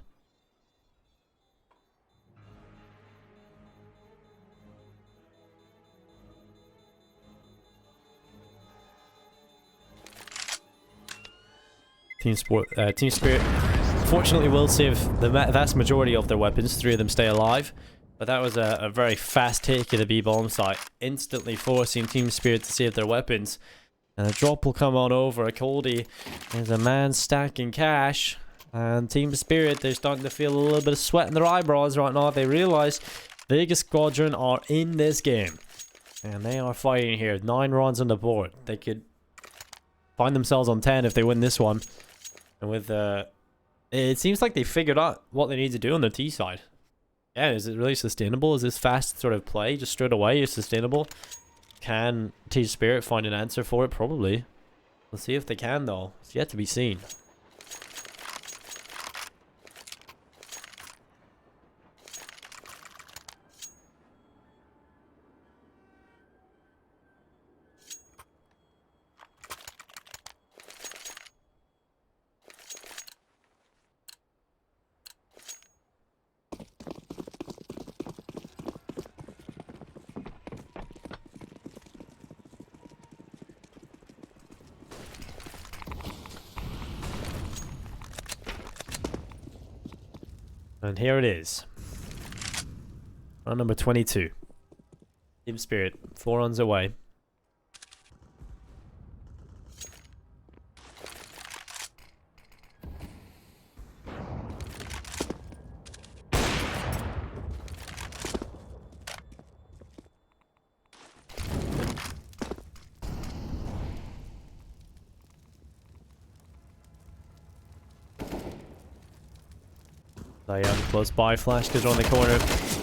Team Spirit fortunately will save the vast majority of their weapons. 3 of them stay alive. But that was a very fast take of the B-bomb site, instantly forcing Team Spirit to save their weapons. And a drop will come on over. Coldie is a man stacking cash. And Team Spirit, they're starting to feel a little bit of sweat in their eyebrows right now. They realize Vega Squadron are in this game. And they are fighting here. 9 rounds on the board. They could find themselves on 10 if they win this one. And with it seems like they figured out what they need to do on the T side. Yeah, is it really sustainable? Is this fast sort of play just straight away is sustainable? Can Team Spirit find an answer for it? Probably. Let's see if they can though. It's yet to be seen. And here it is. Round number 22. Team Spirit, 4 runs away. Young close by, flash goes around the corner.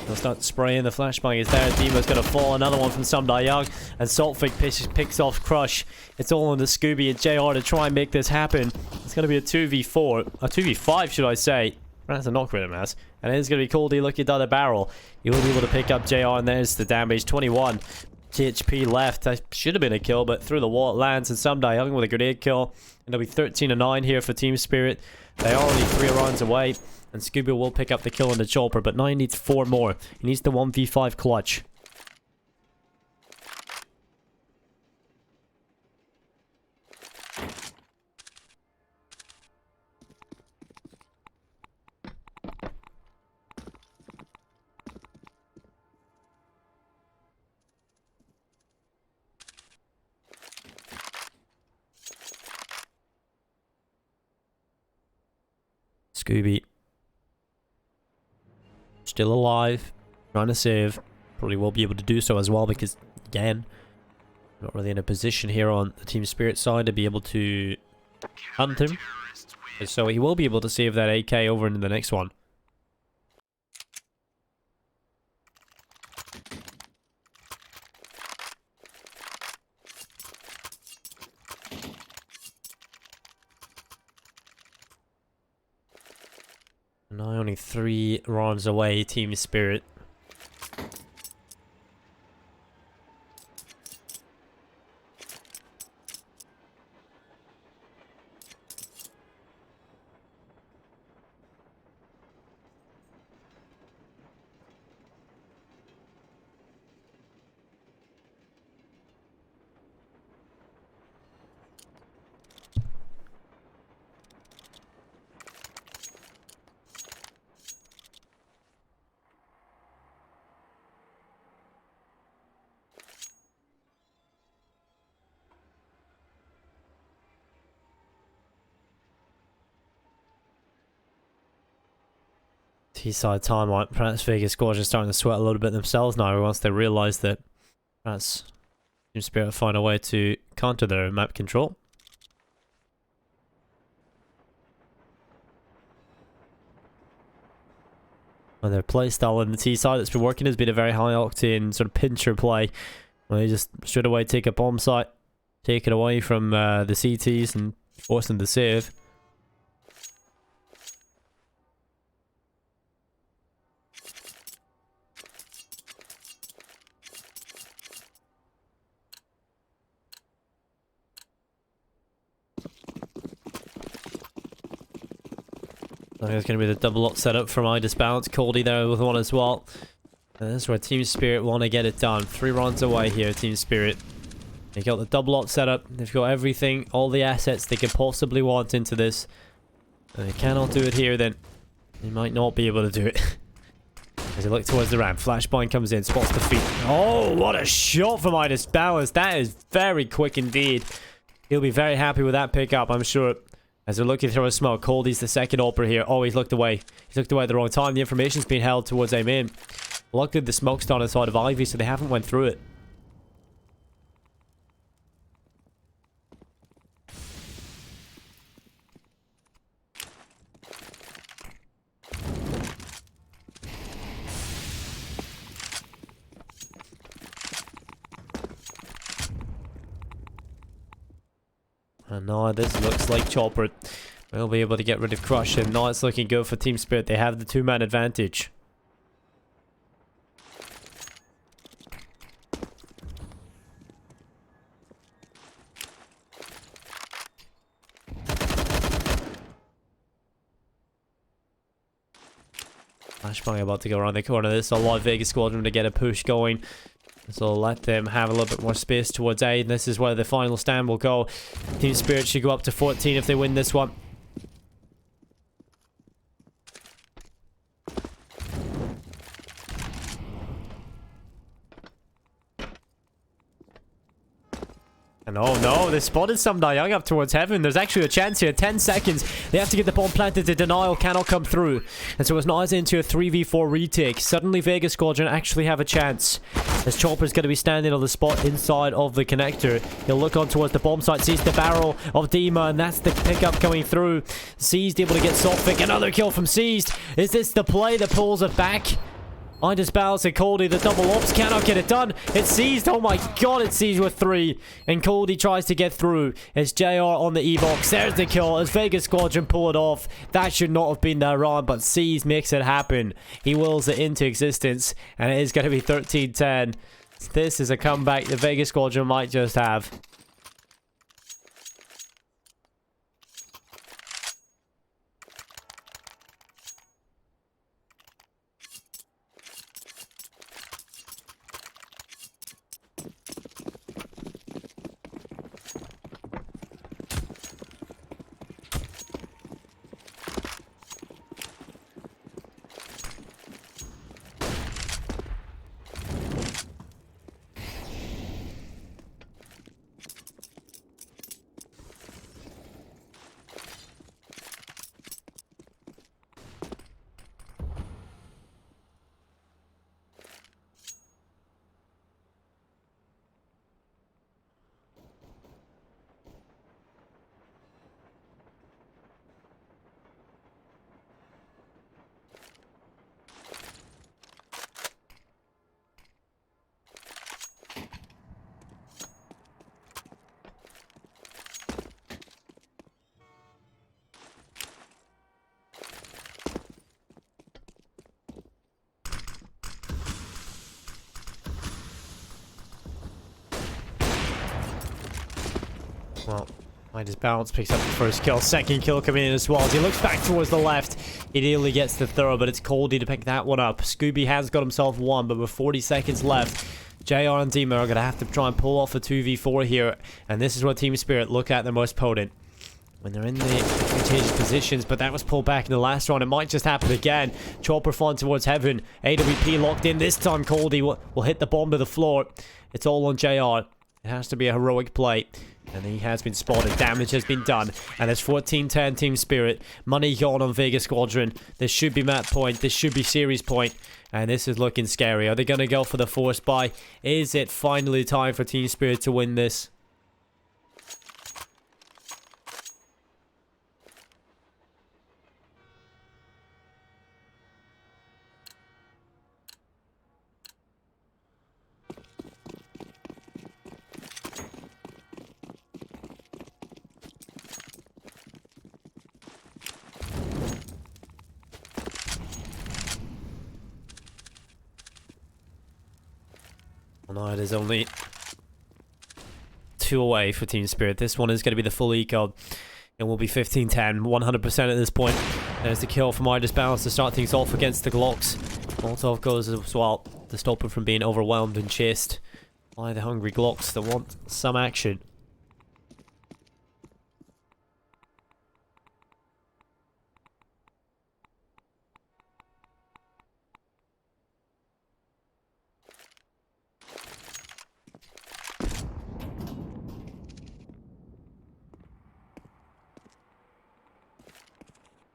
They'll start spraying, the flashbang is there. Demo's gonna fall, another one from Some Young, and Saltfig picks off Crush. It's all on the Scooby and JR to try and make this happen. It's gonna be a 2v4, a 2v5 should I say. That's a knock rhythm mass. And it is gonna be Coldie looking down the barrel. He will be able to pick up JR, and there's the damage. 21 HP left. That should have been a kill, but through the wall it lands, and Some Young with a grenade kill. And it'll be 13-9 here for Team Spirit. They are only 3 rounds away. And Scooby will pick up the kill on the Chopper, but now he needs 4 more. He needs the 1v5 clutch. Scooby. Still alive. Trying to save. Probably will be able to do so as well because, again, not really in a position here on the Team Spirit side to be able to hunt him. So he will be able to save that AK over into the next one. Now only 3 rounds away, Team Spirit. T-side timeout. Perhaps Vegas Squadron starting to sweat a little bit themselves now once they realise that perhaps Team Spirit find a way to counter their map control. And their play style in the T-side that's been working has been a very high octane sort of pincher play. Where they just straight away take a bomb site, take it away from the CTs and force them to save. I think it's going to be the double up setup from Idis Bounce. Coldy there with one as well. And this is where Team Spirit want to get it done. 3 rounds away here, Team Spirit. They got the double up setup. They've got everything, all the assets they could possibly want into this. And they cannot do it here then. They might not be able to do it. As they look towards the ramp, Flashpoint comes in, spots the feet. Oh, what a shot from Idis Bounce. That is very quick indeed. He'll be very happy with that pickup, I'm sure. As they're looking through a smoke, Coldy's the second opera here. Oh, he's looked away. He's looked away at the wrong time. The information's been held towards aim in. Luckily, the smoke's down inside of Ivy, so they haven't went through it. And now this looks like Chopper will be able to get rid of Crush, and now it's looking good for Team Spirit. They have the 2-man advantage. Flashbang about to go around the corner. This is a lot of Vega Squadron to get a push going. So let them have a little bit more space towards A. This is where the final stand will go. Team Spirit should go up to 14 if they win this one. And oh no, they spotted some Young up towards heaven. There's actually a chance here. 10 seconds. They have to get the bomb planted. The denial cannot come through. And so it's now into a 3v4 retake. Suddenly Vega Squadron actually have a chance. As Chopper's going to be standing on the spot inside of the connector. He'll look on towards the bomb site. Sees the barrel of Dima. And that's the pickup coming through. Seized able to get Sophic. Another kill from Seized. Is this the play that pulls it back? Idis Bounce and Coldy, the double ops cannot get it done. It's Seized. Oh my god, it's Seized with 3. And Coldy tries to get through. It's JR on the E-box. There's the kill as Vega Squadron pull it off. That should not have been their round, but Seized makes it happen. He wills it into existence, and it is going to be 13-10. This is a comeback the Vega Squadron might just have. Well, Midas Bounce picks up the first kill. Second kill coming in as well. As he looks back towards the left, he nearly gets the throw, but it's Coldy to pick that one up. Scooby has got himself one, but with 40 seconds left, JR and Dima are going to have to try and pull off a 2v4 here. And this is what Team Spirit look at their most potent. When they're in the advantageous positions, but that was pulled back in the last round. It might just happen again. Chopper flying towards heaven. AWP locked in. This time Coldy will hit the bomb to the floor. It's all on JR. It has to be a heroic play. And he has been spotted. Damage has been done. And it's 14-10 Team Spirit. Money gone on Vega Squadron. This should be map point. This should be series point. And this is looking scary. Are they going to go for the force buy? Is it finally time for Team Spirit to win this? No, it is only 2 away for Team Spirit. This one is going to be the full eco. It will be 15-10, 100% at this point. There's the kill from Midas Bounce to start things off against the Glocks. Molotov goes as well to stop him from being overwhelmed and chased by the hungry Glocks that want some action.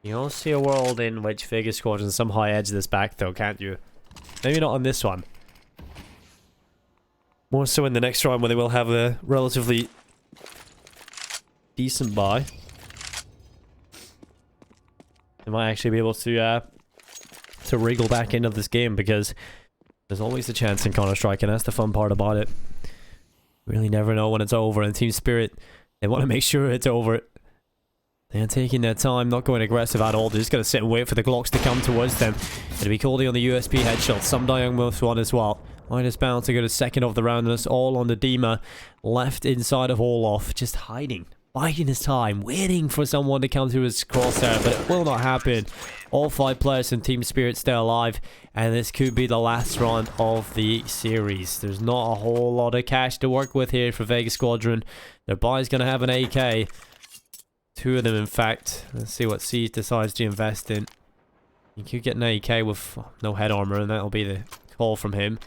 You'll see a world in which Vega Squadron somehow edge this back though, can't you? Maybe not on this one. More so in the next round where they will have a relatively decent buy. They might actually be able to wriggle back into this game because there's always a chance in Counter-Strike, and that's the fun part about it. You really never know when it's over, and Team Spirit, they want to make sure it's over. They're taking their time, not going aggressive at all. They're just going to sit and wait for the Glocks to come towards them. It'll be Coldy on the USP headshot. Some dying with one as well. Midas Bound to go to second of the round, and it's all on the Dima. Left inside of Olaf, just hiding. Biding his time, waiting for someone to come to his crosshair, but it will not happen. All 5 players in Team Spirit stay alive, and this could be the last round of the series. There's not a whole lot of cash to work with here for Vega Squadron. Their buy's going to have an AK. 2 of them, in fact. Let's see what Siege decides to invest in. You could get an AK with no head armor, and that'll be the call from him.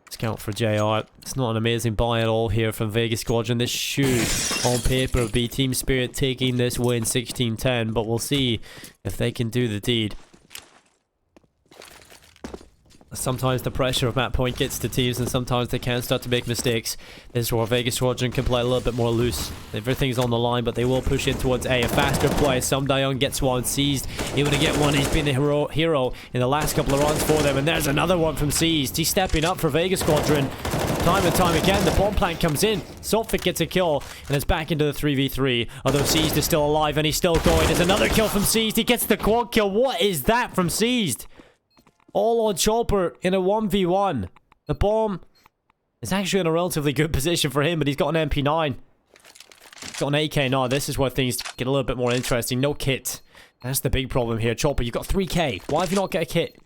Scout for JR. It's not an amazing buy at all here from Vega Squadron. This should, on paper, be Team Spirit taking this win 16-10, but we'll see if they can do the deed. Sometimes the pressure of map point gets to teams, and sometimes they can start to make mistakes. This is where Vega Squadron can play a little bit more loose. Everything's on the line, but they will push in towards A. A faster play. Sumdayon gets one seized. Able to get one. He's been the hero in the last couple of runs for them, and there's another one from Seized. He's stepping up for Vega Squadron. Time and time again, the bomb plant comes in. Sophic gets a kill, and it's back into the 3v3. Although Seized is still alive, and he's still going. There's another kill from Seized. He gets the quad kill. What is that from Seized? All on Chopper in a 1v1. The bomb is actually in a relatively good position for him, but he's got an MP9. He's got an AK now. This is where things get a little bit more interesting. No kit. That's the big problem here. Chopper, you've got 3k. Why have you not got a kit?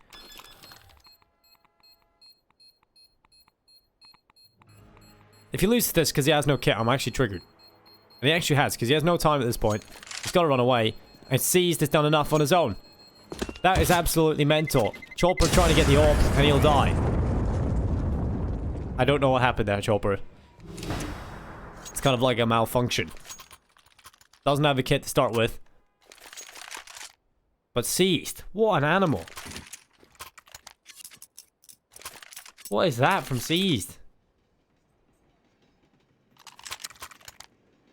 If he loses this because he has no kit, I'm actually triggered. And he actually has, because he has no time at this point. He's got to run away. And Seized has done enough on his own. That is absolutely mental. Chopper trying to get the AWP, and he'll die. I don't know what happened there, Chopper. It's kind of like a malfunction. Doesn't have a kit to start with. But Seized, what an animal. What is that from Seized?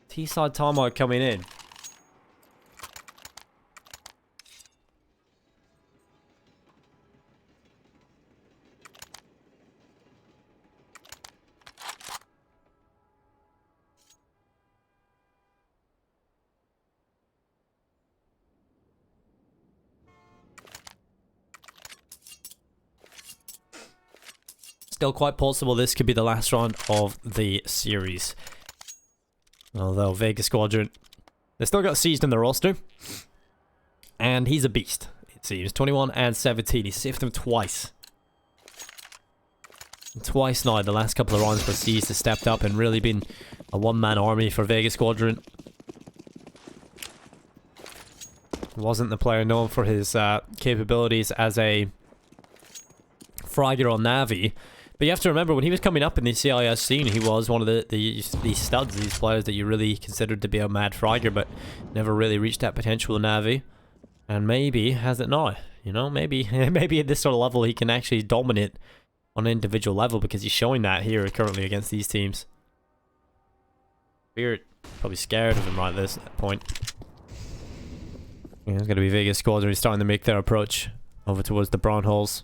T-side Tomahawk coming in. Still quite possible this could be the last round of the series. Although Vega Squadron, they still got Seized in the roster. And he's a beast, it seems. 21 and 17. He saved them twice. Twice now, the last couple of rounds where Seized has stepped up and really been a one-man army for Vega Squadron. Wasn't the player known for his capabilities as a fragger on Navi. But you have to remember, when he was coming up in the CIS scene, he was one of these studs, these players that you really considered to be a mad fragger, but never really reached that potential in Navi. And maybe has it now. You know, maybe at this sort of level he can actually dominate on an individual level, because he's showing that here currently against these teams. We're probably scared of him right at this point. Yeah, it's going to be Vega Squadron starting to make their approach over towards the brown holes.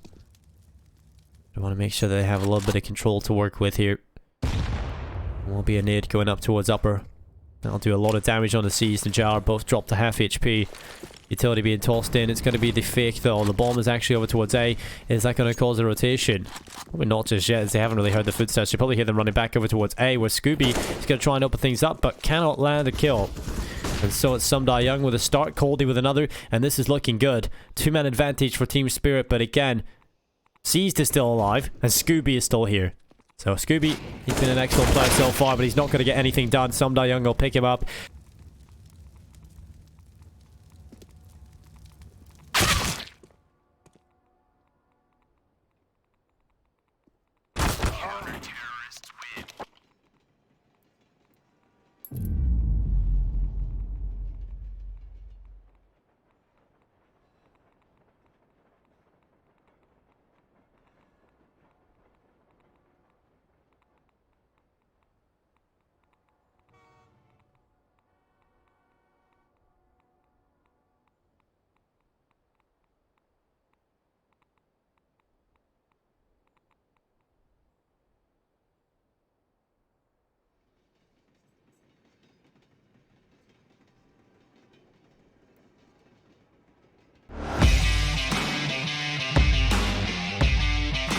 They want to make sure that they have a little bit of control to work with here. Will be a nade going up towards upper. That'll do a lot of damage on the Seized and Jar. Both drop to half HP. Utility being tossed in. It's going to be the fake though. The bomb is actually over towards A. Is that going to cause a rotation? Probably not just yet, as they haven't really heard the footsteps. You probably hear them running back over towards A, where Scooby is going to try and open things up, but cannot land a kill. And so it's Sumdai Young with a start, Coldy with another, and this is looking good. 2-man advantage for Team Spirit, but again, Seized is still alive, and Scooby is still here. So Scooby, he's been an excellent player so far, but he's not going to get anything done. Sumdai Young will pick him up.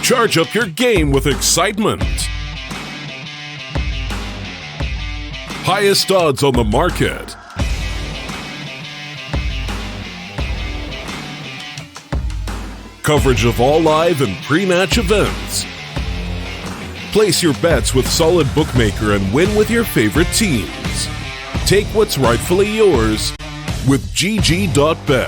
Charge up your game with excitement. Highest odds on the market. Coverage of all live and pre-match events. Place your bets with Solid Bookmaker and win with your favorite teams. Take what's rightfully yours with GG.bet.